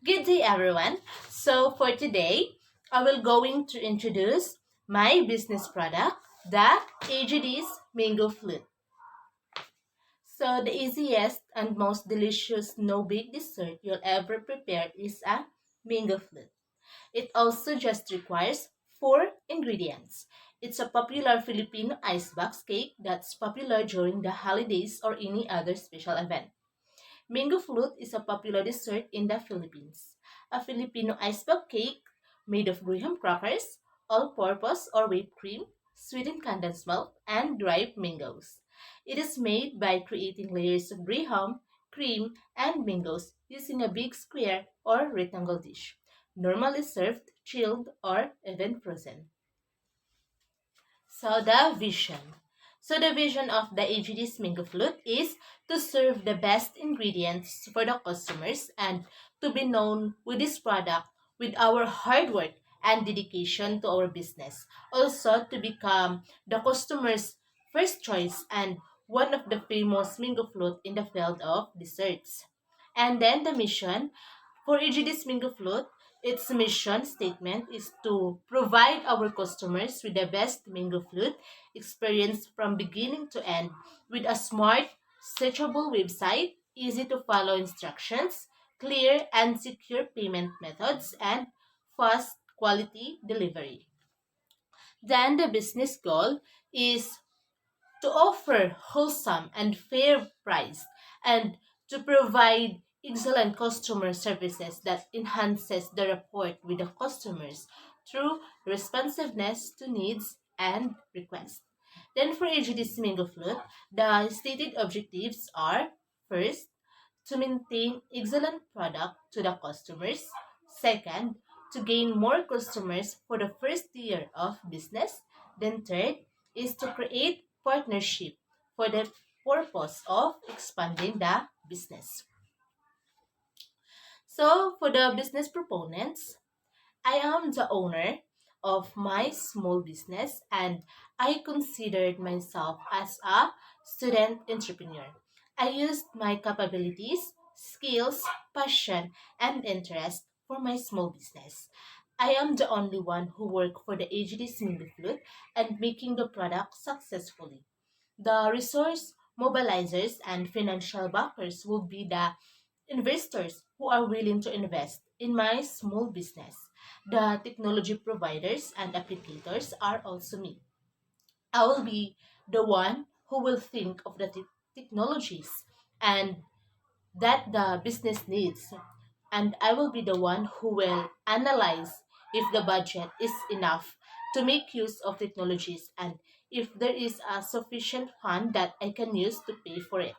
Good day, everyone. So for today, I will going to introduce my business product, the EGD's Mango Flute. So the easiest and most delicious no-bake dessert you'll ever prepare is a mango flute. It also just requires four ingredients. It's a popular Filipino icebox cake that's popular during the holidays or any other special event. Mango flute is a popular dessert in the Philippines. A Filipino icebox cake made of graham crackers, all-purpose or whipped cream, sweetened condensed milk, and ripe mangoes. It is made by creating layers of graham, cream, and mangoes using a big square or rectangle dish, normally served chilled or even frozen. So the vision. So the vision of the AGD's Mango Flute is to serve the best ingredients for the customers and to be known with this product with our hard work and dedication to our business. Also to become the customer's first choice and one of the famous Mango Flute in the field of desserts. And then the mission for EGD's Mango Float, its mission statement is to provide our customers with the best mango flute experience from beginning to end with a smart, searchable website, easy to follow instructions, clear and secure payment methods, and fast quality delivery. Then the business goal is to offer wholesome and fair price and to provide excellent customer services that enhances the rapport with the customers through responsiveness to needs and requests. Then for AGD's Mango Flute, the stated objectives are first, to maintain excellent product to the customers. Second, to gain more customers for the first year of business. Then third is to create partnership for the purpose of expanding the business. So for the business proponents, I am the owner of my small business and I considered myself as a student entrepreneur. I used my capabilities, skills, passion, and interest for my small business. I am the only one who worked for the AGD Single Flute and making the product successfully. The resource mobilizers and financial backers will be the investors who are willing to invest in my small business. The technology providers and applicators are also me. I will be the one who will think of the technologies and that the business needs. And I will be the one who will analyze if the budget is enough to make use of technologies and if there is a sufficient fund that I can use to pay for it.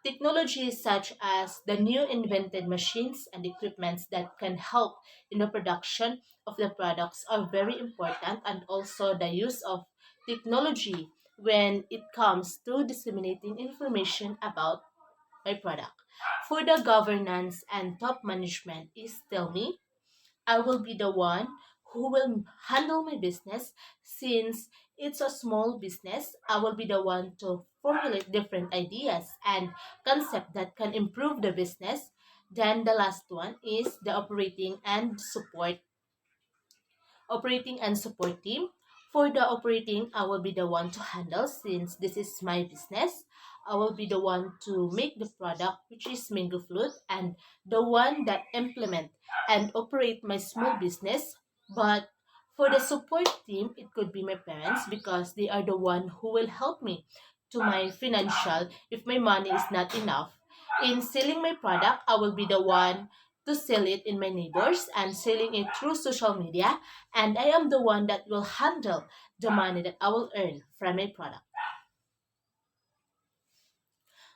Technologies such as the new invented machines and equipments that can help in the production of the products are very important, and also the use of technology when it comes to disseminating information about my product. For the governance and top management is still me. I will be the one who will handle my business since it's a small business. I will be the one to formulate different ideas and concept that can improve the business. Then the last one is the operating and support team. For the operating, I will be the one to handle since this is my business. I will be the one to make the product, which is Mango Flute, and the one that implement and operate my small business. But for the support team, it could be my parents because they are the one who will help me to my financial if my money is not enough. In selling my product, I will be the one to sell it in my neighbors and selling it through social media, and I am the one that will handle the money that I will earn from my product.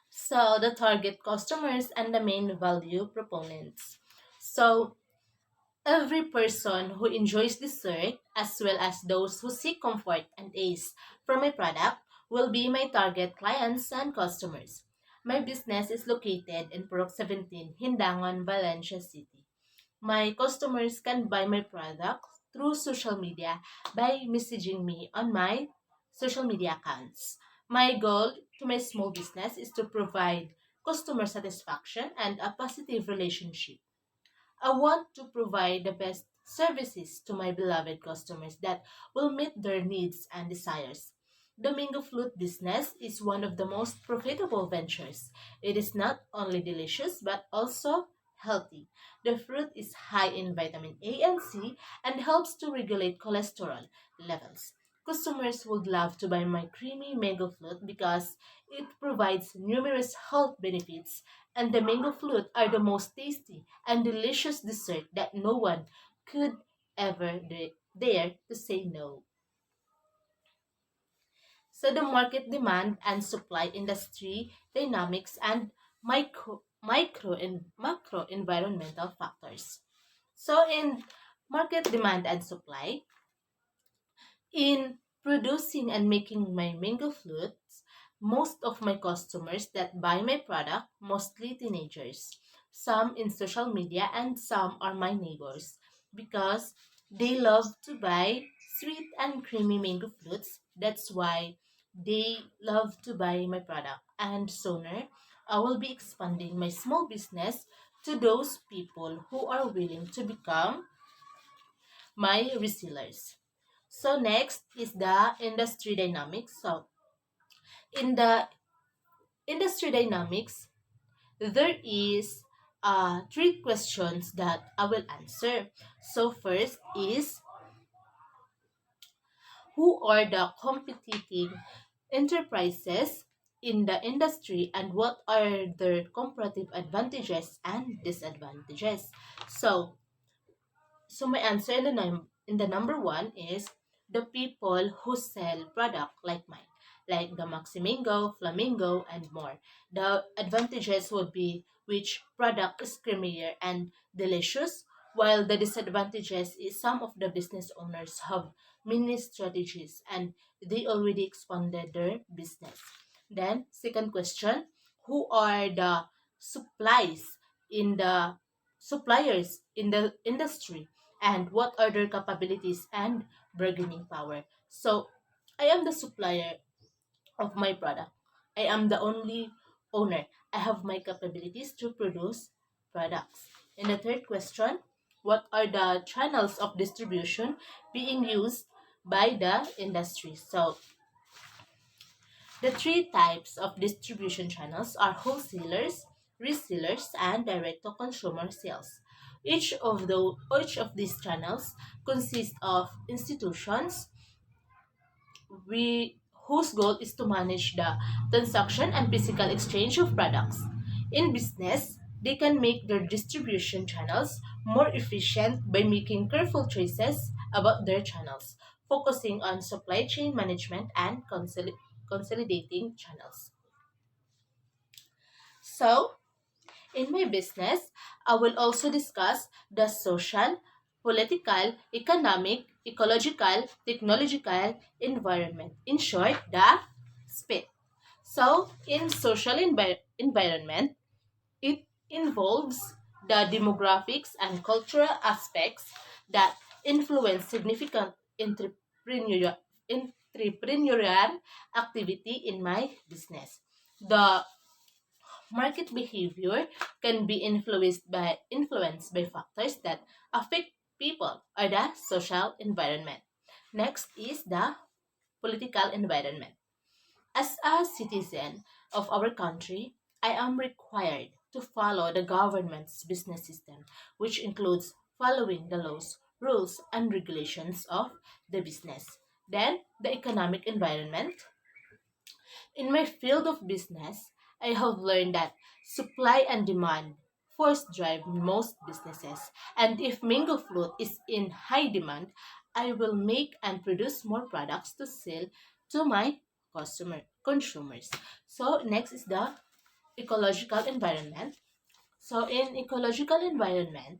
So the target customers and the main value proponents. So every person who enjoys dessert as well as those who seek comfort and ease from my product will be my target clients and customers. My business is located in Purok 17, Hindangon, Valencia City. My customers can buy my products through social media by messaging me on my social media accounts. My goal to my small business is to provide customer satisfaction and a positive relationship. I want to provide the best services to my beloved customers that will meet their needs and desires. The mango fruit business is one of the most profitable ventures. It is not only delicious but also healthy. The fruit is high in vitamin A and C and helps to regulate cholesterol levels. Customers would love to buy my creamy mango fruit because it provides numerous health benefits, and the mango fruit are the most tasty and delicious dessert that no one could ever dare to say no. So the market demand and supply industry dynamics and micro and macro environmental factors. So in market demand and supply, in producing and making my mango flutes, most of my customers that buy my product, mostly teenagers, some in social media and some are my neighbors because they love to buy sweet and creamy mango flutes. That's why they love to buy my product. And sooner, I will be expanding my small business to those people who are willing to become my resellers. So next is the industry dynamics. So in the industry dynamics, there is three questions that I will answer. So first is, who are the competing enterprises in the industry and what are their comparative advantages and disadvantages? So my answer in the number one is the people who sell product like mine, like the Maximingo, Flamingo, and more. The advantages would be which product is creamier and delicious, while the disadvantages is some of the business owners have many strategies and they already expanded their business. Then second question, who are the supplies in the suppliers in the industry and what are their capabilities and bargaining power. So, I am the supplier of my product. I am the only owner. I have my capabilities to produce products. And the third question, what are the channels of distribution being used by the industry? So, the three types of distribution channels are wholesalers, resellers, and direct-to-consumer sales. Each of these channels consist of institutions whose goal is to manage the transaction and physical exchange of products. In business, they can make their distribution channels more efficient by making careful choices about their channels, focusing on supply chain management and consolidating channels. So, in my business, I will also discuss the social, political, economic, ecological, technological environment. In short, the SPIT. So, in social environment, it involves the demographics and cultural aspects that influence significant entrepreneurial activity in my business. The market behavior can be influenced by factors that affect people or the social environment. Next is the political environment. As a citizen of our country, I am required to follow the government's business system, which includes following the laws, rules, and regulations of the business. Then, the economic environment. In my field of business, I have learned that supply and demand force drive most businesses. And if mango fruit is in high demand, I will make and produce more products to sell to my consumers. So next is the ecological environment. So in ecological environment,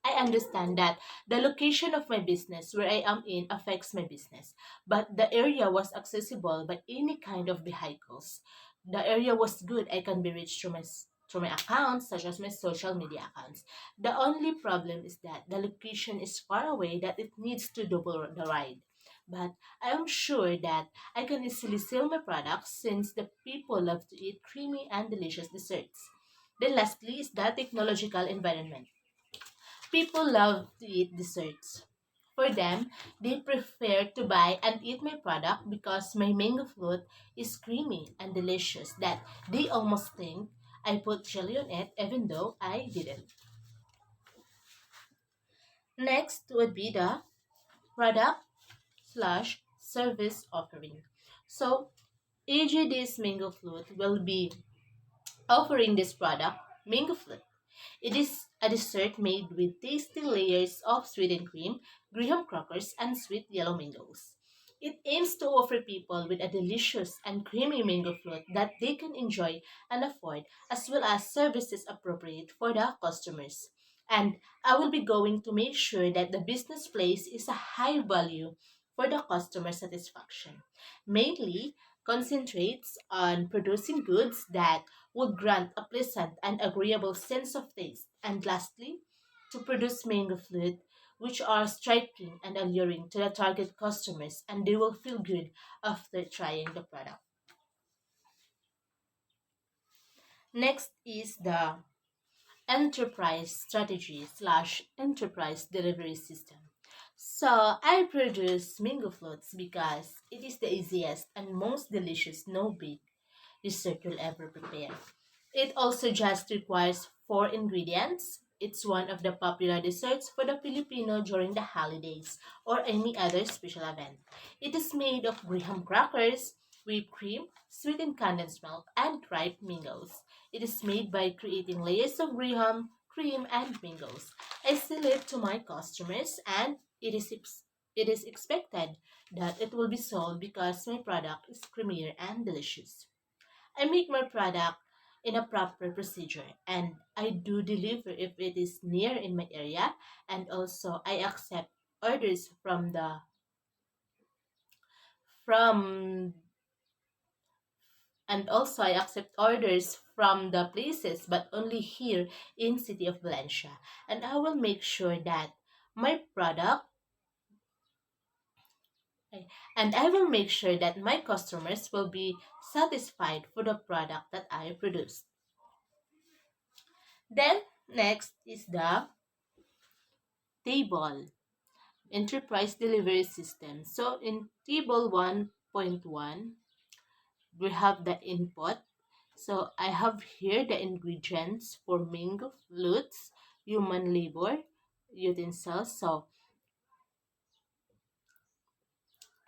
I understand that the location of my business where I am in affects my business, but the area was accessible by any kind of vehicles. The area was good. I can be reached through my accounts, such as my social media accounts. The only problem is that the location is far away that it needs to double the ride. But I am sure that I can easily sell my products since the people love to eat creamy and delicious desserts. Then lastly is the technological environment. People love to eat desserts. For them, they prefer to buy and eat my product because my mango float is creamy and delicious that they almost think I put jelly on it even though I didn't. Next would be the product slash service offering. So EGD's mango float will be offering this product, mango float. It is a dessert made with tasty layers of sweetened cream, graham crackers, and sweet yellow mangoes. It aims to offer people with a delicious and creamy mango float that they can enjoy and afford, as well as services appropriate for the customers. And I will be going to make sure that the business place is a high value for the customer satisfaction. Mainly concentrates on producing goods that would grant a pleasant and agreeable sense of taste. And lastly, to produce mango fruit, which are striking and alluring to the target customers, and they will feel good after trying the product. Next is the enterprise strategy slash enterprise delivery system. So I produce mango floats because it is the easiest and most delicious no bake dessert you'll ever prepare. It also just requires four ingredients. It's one of the popular desserts for the Filipino during the holidays or any other special event. It is made of graham crackers, whipped cream, sweetened condensed milk, and ripe mangoes. It is made by creating layers of graham, cream, and mangoes. I sell it to my customers, and it is expected that it will be sold because my product is creamier and delicious. I make my product in a proper procedure, and I do deliver if it is near in my area, and also I accept orders from I accept orders from the places, but only here in city of Valencia. And I will make sure that my product and I will make sure that my customers will be satisfied for the product that I produce. Then next is the table enterprise delivery system. So in table 1.1, we have the input. So I have here the ingredients for mango flutes, human labor, utensils. So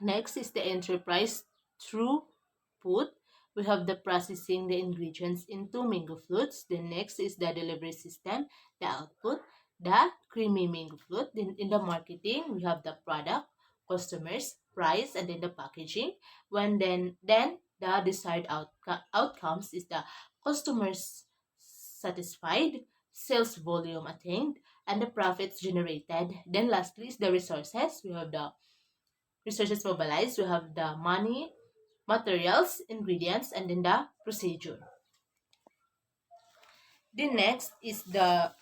next is the enterprise throughput. We have the processing the ingredients into mango floats. Then next is the delivery system, the output, the creamy mango float. Then in the marketing, we have the product, customers, price, and then the packaging. Then the desired outcomes is the customers satisfied, sales volume attained, and the profits generated. Then lastly is the resources. We have the resources mobilized. We have the money, materials, ingredients, and then the procedure. The next is the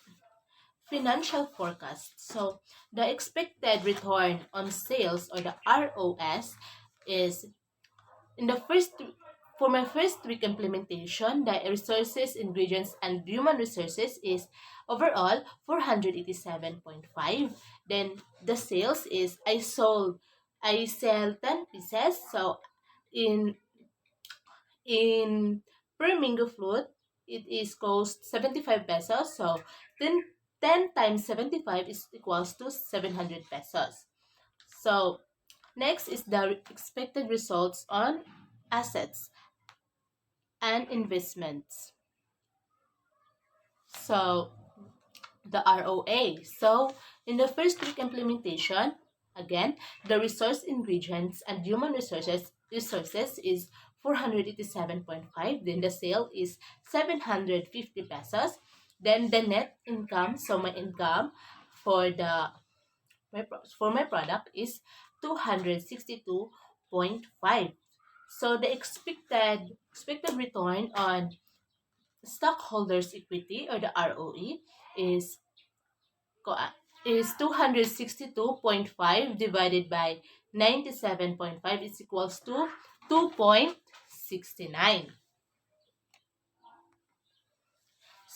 financial forecast. So the expected return on sales or the ROS is in the first for my first week implementation, the resources, ingredients, and human resources is overall 487.5. Then the sales is I sell 10 pieces. So in in per mango float, it is cost 75 pesos. So 10 times 75 is equals to 700 pesos. So next is the expected results on assets and investments. So the ROA. So in the first week implementation, again, the resource ingredients and human resources is 487.5. Then the sale is 750 pesos. Then the net income, so my income for for my product is 262.5. So the expected return on stockholders equity or the ROE is is 262.5 divided by 97.5 is equals to 2.69.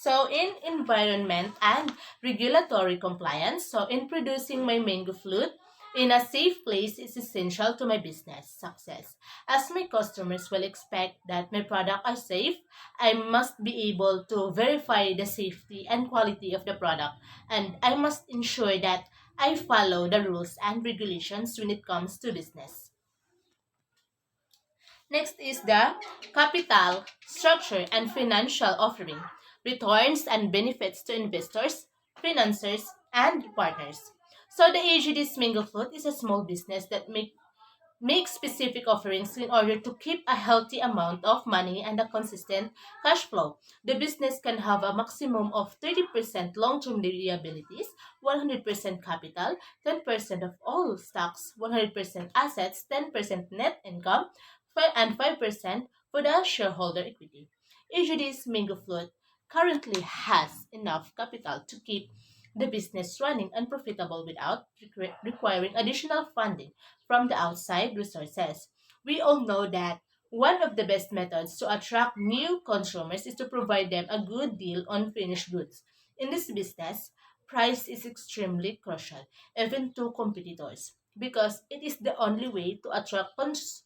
So, in environment and regulatory compliance, so in producing my mango flute in a safe place is essential to my business success. As my customers will expect that my product are safe, I must be able to verify the safety and quality of the product, and I must ensure that I follow the rules and regulations when it comes to business. Next is the capital structure and financial offering, returns and benefits to investors, financiers, and partners. So the AGD's Mingle Float is a small business that make specific offerings in order to keep a healthy amount of money and a consistent cash flow. The business can have a maximum of 30% long-term liabilities, 100% capital, 10% of all stocks, 100% assets, 10% net income, and 5% for the shareholder equity. EGD's Mingo Float currently has enough capital to keep the business running and profitable without requiring additional funding from the outside resources. We all know that one of the best methods to attract new consumers is to provide them a good deal on finished goods. In this business, price is extremely crucial, even to competitors, because it is the only way to attract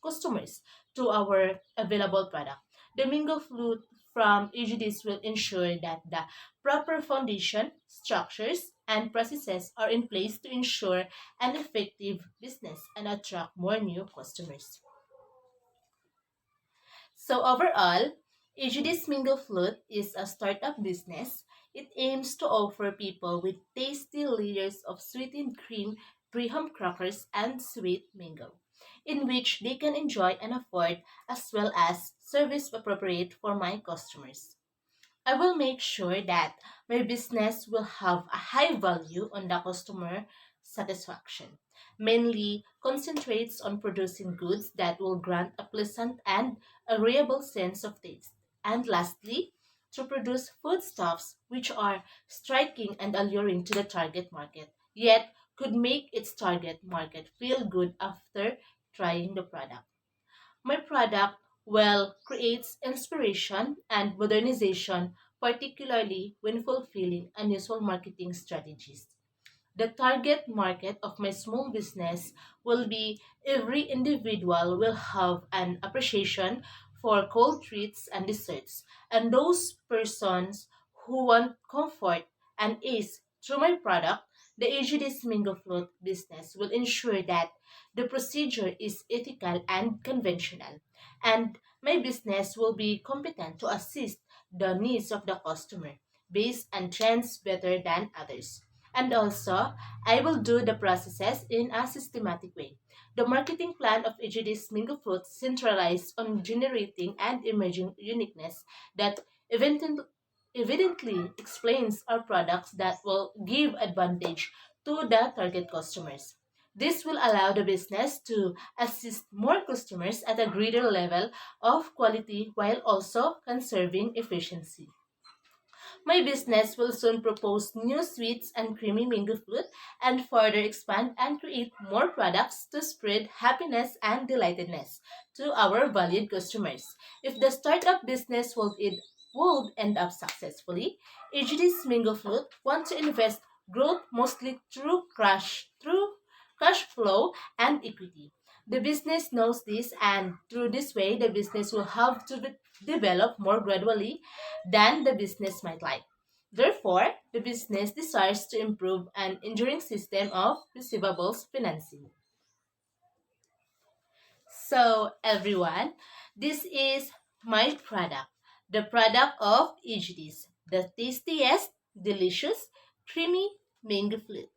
customers to our available product. The Mingo Flute from EGDs will ensure that the proper foundation, structures, and processes are in place to ensure an effective business and attract more new customers. So overall, EGD's Mingo Flute is a startup business. It aims to offer people with tasty layers of sweetened cream, graham crackers, and sweet mango, in which they can enjoy and afford, as well as service appropriate for my customers. I will make sure that my business will have a high value on the customer satisfaction. Mainly concentrates on producing goods that will grant a pleasant and agreeable sense of taste. And lastly, to produce foodstuffs which are striking and alluring to the target market, yet could make its target market feel good after trying the product. My product well creates inspiration and modernization, particularly when fulfilling unusual marketing strategies. The target market of my small business will be every individual will have an appreciation for cold treats and desserts, and those persons who want comfort and ease through my product. The AGD's Mingo Float business will ensure that the procedure is ethical and conventional, and my business will be competent to assist the needs of the customer based on trends better than others. And also, I will do the processes in a systematic way. The marketing plan of EGD's Mingo Fruit centralized on generating and emerging uniqueness that evidently explains our products that will give advantage to the target customers. This will allow the business to assist more customers at a greater level of quality while also conserving efficiency. My business will soon propose new sweets and creamy mango fruit and further expand and create more products to spread happiness and delightedness to our valued customers. If the startup business would end up successfully, AGD's Mango Fruit want to invest growth mostly through cash flow and equity. The business knows this, and through this way, the business will have to develop more gradually than the business might like. Therefore, the business desires to improve an enduring system of receivables financing. So, everyone, this is my product, the product of EGDs, the tastiest, delicious, creamy mango flute.